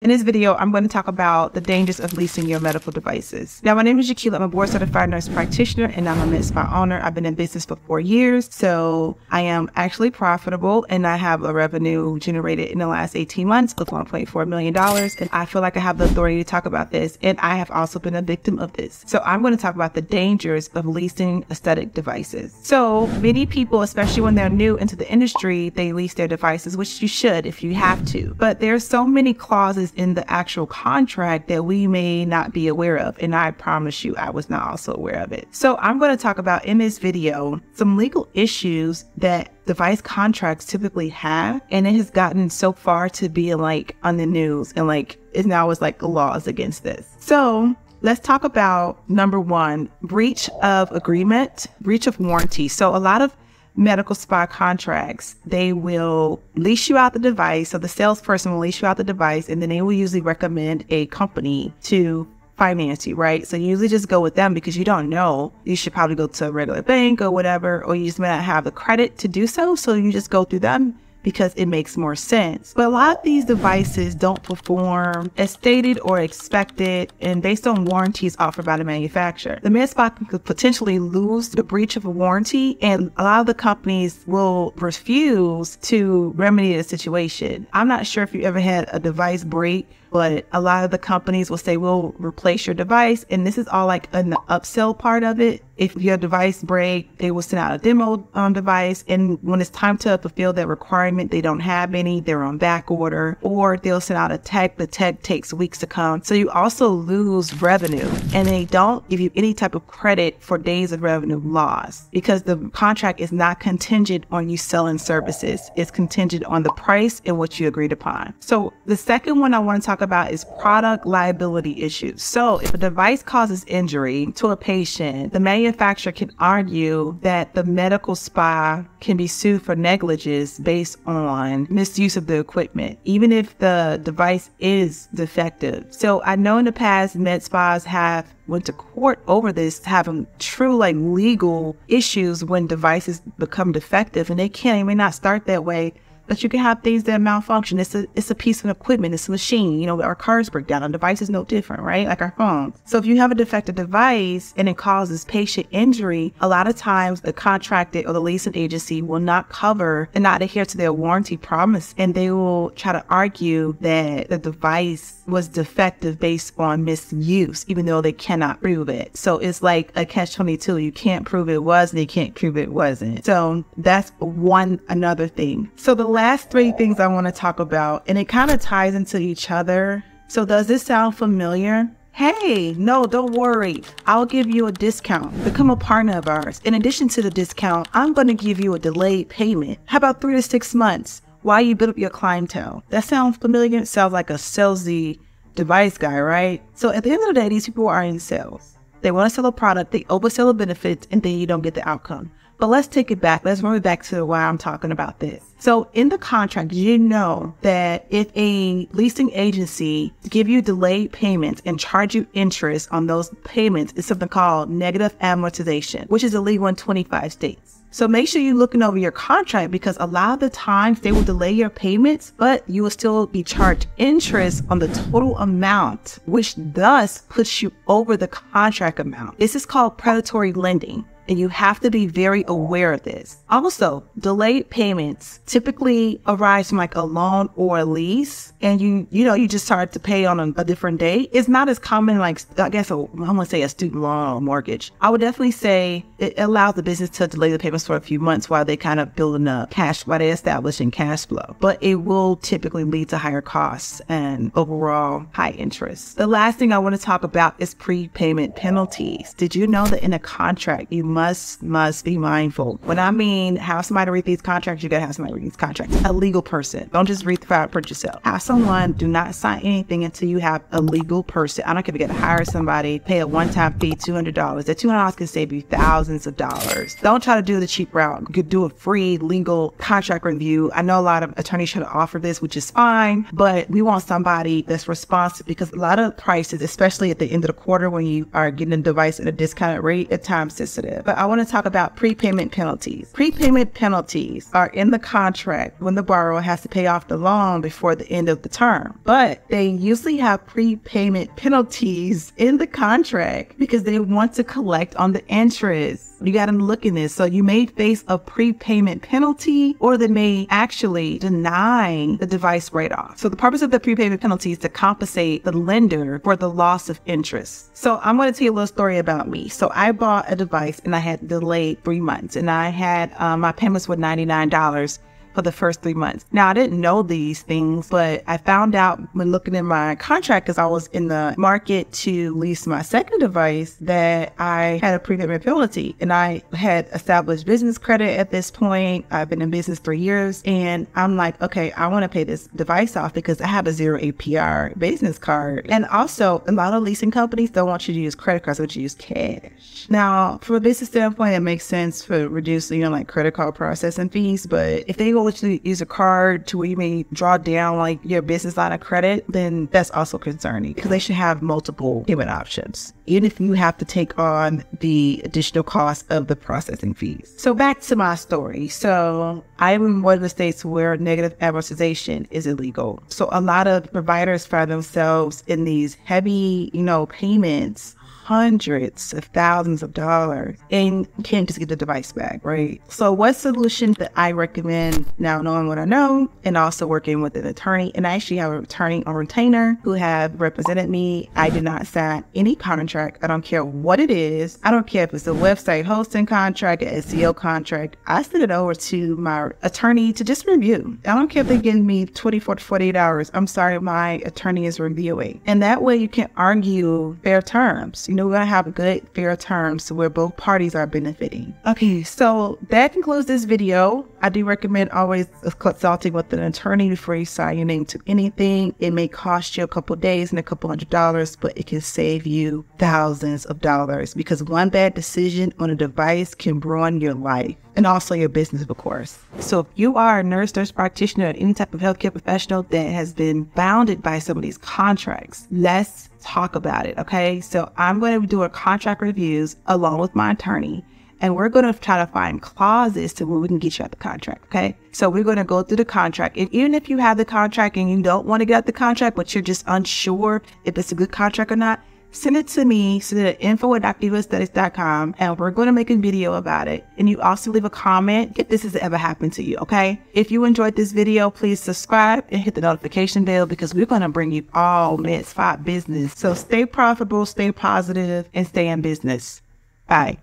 In this video, I'm going to talk about the dangers of leasing your medical devices. Now, my name is Jaquila. I'm a board-certified nurse practitioner, and I'm a med spa owner. I've been in business for 4 years, so I am actually profitable, and I have a revenue generated in the last 18 months of $1.4 million, and I feel like I have the authority to talk about this, and I have also been a victim of this. So I'm going to talk about the dangers of leasing aesthetic devices. So many people, especially when they're new into the industry, they lease their devices, which you should if you have to. But there's so many clauses in the actual contract that we may not be aware of. And I promise you, I was not also aware of it. So I'm going to talk about in this video some legal issues that device contracts typically have. And it has gotten so far to be like on the news and like it now is like laws against this. So let's talk about number one, breach of agreement, breach of warranty. So a lot of medical spa contracts, they will lease you out the device. So the salesperson will lease you out the device, and then they will usually recommend a company to finance you, right? So you usually just go with them because you don't know. You should probably go to a regular bank or whatever, or you just may not have the credit to do so. So you just go through them because it makes more sense. But a lot of these devices don't perform as stated or expected and based on warranties offered by the manufacturer. The med spa could potentially lose the breach of a warranty, and a lot of the companies will refuse to remedy the situation. I'm not sure if you ever had a device break, but a lot of the companies will say, we'll replace your device. And this is all like an upsell part of it. If your device break, they will send out a demo device. And when it's time to fulfill that requirement, they don't have any, they're on back order, or they'll send out a tech. The tech takes weeks to come. So you also lose revenue, and they don't give you any type of credit for days of revenue lost because the contract is not contingent on you selling services. It's contingent on the price and what you agreed upon. So the second one I want to talk about is product liability issues. So if a device causes injury to a patient, the manufacturer can argue that the medical spa can be sued for negligence based on misuse of the equipment, even if the device is defective. So I know in the past med spas have went to court over this, having true like legal issues when devices become defective, and it may not start that way. But you can have things that malfunction. It's a piece of equipment. It's a machine. You know, our cars break down. A device is no different, right? Like our phones. So if you have a defective device and it causes patient injury, a lot of times the contractor or the leasing agency will not cover and not adhere to their warranty promise. And they will try to argue that the device was defective based on misuse, even though they cannot prove it. So it's like a catch-22. You can't prove it was and you can't prove it wasn't. So that's another thing. So the last three things I want to talk about, and it kind of ties into each other. So does this sound familiar? Hey, no, don't worry. I'll give you a discount. Become a partner of ours. In addition to the discount, I'm going to give you a delayed payment. How about 3 to 6 months while you build up your clientele? That sounds familiar? It sounds like a salesy device guy, right? So at the end of the day, these people are in sales. They want to sell a product, they oversell the benefits, and then you don't get the outcome. But let's take it back. Let's run it back to why I'm talking about this. So in the contract, you know that if a leasing agency give you delayed payments and charge you interest on those payments, it's something called negative amortization, which is illegal in 25 states. So make sure you're looking over your contract because a lot of the times they will delay your payments, but you will still be charged interest on the total amount, which thus puts you over the contract amount. This is called predatory lending. And you have to be very aware of this. Also, delayed payments typically arise from like a loan or a lease, and you just start to pay on a different day. It's not as common like, I guess, I'm gonna say a student loan or mortgage. I would definitely say it allows the business to delay the payments for a few months while they kind of building up cash, while they're establishing cash flow. But it will typically lead to higher costs and overall high interest. The last thing I want to talk about is prepayment penalties. Did you know that in a contract, you must be mindful? When I mean have somebody read these contracts, you gotta have somebody read these contracts. A legal person. Don't just read the file print yourself. Have someone, do not sign anything until you have a legal person. I don't care if you gotta hire somebody, pay a one-time fee, $200. That $200 can save you thousands of dollars. Don't try to do the cheap route. You could do a free legal contract review. I know a lot of attorneys try to offer this, which is fine, but we want somebody that's responsive because a lot of prices, especially at the end of the quarter when you are getting a device at a discounted rate, are time sensitive. but I want to talk about prepayment penalties. Prepayment penalties are in the contract when the borrower has to pay off the loan before the end of the term, but they usually have prepayment penalties in the contract because they want to collect on the interest. You got to look in this. So you may face a prepayment penalty, or they may actually deny the device write-off. So the purpose of the prepayment penalty is to compensate the lender for the loss of interest. So I'm going to tell you a little story about me. So I bought a device and I had delayed 3 months, and I had my payments were $99 for the first 3 months. Now, I didn't know these things, but I found out when looking at my contract, because I was in the market to lease my second device, that I had a prepayment penalty, and I had established business credit at this point. I've been in business 3 years, and I'm like, okay, I want to pay this device off because I have a 0 APR business card. And also, a lot of leasing companies don't want you to use credit cards, they want you to use cash. Now, from a business standpoint, it makes sense for reducing, like credit card processing fees, but if they let you use a card to where you may draw down like your business line of credit, then that's also concerning because they should have multiple payment options, even if you have to take on the additional cost of the processing fees. So back to my story. So I'm in one of the states where negative amortization is illegal. So a lot of providers find themselves in these heavy, payments, hundreds of thousands of dollars, and you can't just get the device back, right? So what solution that I recommend, now knowing what I know and also working with an attorney, and I actually have an attorney on retainer who have represented me. I did not sign any contract. I don't care what it is. I don't care if it's a website hosting contract, an SEO contract. I send it over to my attorney to just review. I don't care if they give me 24 to 48 hours. I'm sorry, my attorney is reviewing. And that way you can argue fair terms. We're going to have good, fair terms where both parties are benefiting. Okay, so that concludes this video. I do recommend always consulting with an attorney before you sign your name to anything. It may cost you a couple of days and a couple $100s, but it can save you thousands of dollars because one bad decision on a device can ruin your life and also your business, of course. So if you are a nurse practitioner, or any type of healthcare professional that has been bounded by some of these contracts, let's talk about it, okay? So I'm going to do a contract reviews along with my attorney, and we're going to try to find clauses to where we can get you out the contract, okay? So we're going to go through the contract. And even if you have the contract and you don't want to get out the contract, but you're just unsure if it's a good contract or not, send it to me, send it to info@doctorstudies.com, and we're going to make a video about it. And you also leave a comment if this has ever happened to you, okay? If you enjoyed this video, please subscribe and hit the notification bell because we're going to bring you all Med Spot business. So stay profitable, stay positive, and stay in business. Bye.